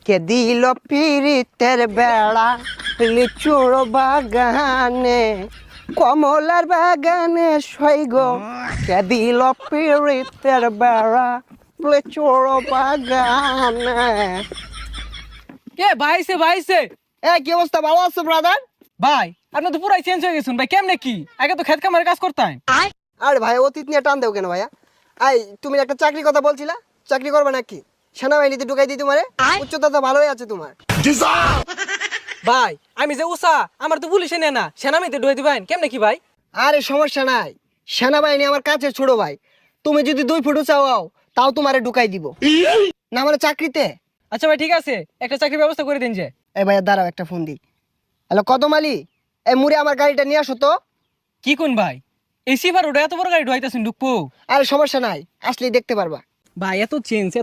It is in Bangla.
কে দিল পিরিতের বেড়া লিচুর বাগানে কমলার বাগানে সৈগ কে দিল পিরিতের বেড়া লিচুর বাগানে। কে ভাইছে ভাইছে কি অবস্থা, ভালো আছো ব্রাদার? ভাই আপনি তো পুরাই চেঞ্জ হয়ে গেছেন ভাই, কেমনে কি আগে তো খেত কামারে কাজ করতেন। আরে ভাই অতীত নিয়ে টান দেও কেন ভাইয়া? তুমি একটা চাকরির কথা বলছিলা, চাকরি করবে নাকি? সেনাবাহিনীতে ঢুকাই দিই তোমারে, উচ্চতা তো ভালোই আছে তোমার। ভাই আমি যে উষা আমার তো পুলিশে নেয় না, সেনামিতে ঢুয়ে দিবেন কেমনে কি ভাই? আরে সমস্যা নাই, সেনাবাহিনী আমার কাছে ছোট ভাই। তুমি যদি 2 ফুট চাও তাও তোমারে ঢুকাই দিব না মানে চাকরিতে। আচ্ছা ভাই ঠিক আছে, একটা চাকরির ব্যবস্থা করে দিন যে। এই ভাইয়া দাঁড়াও, একটা ফোন দিই। হ্যালো কদম আলী, এই মুড়ে আমার গাড়িটা নিয়ে আসো তো। কি কোন ভাই এই সিফার ওটা এত বড় গাড়ি ঢুয়াইতেছেন ঢুকবো? আরে সমস্যা নাই, আসলেই দেখতে পারবা। ভাই এত চেঞ্জ এত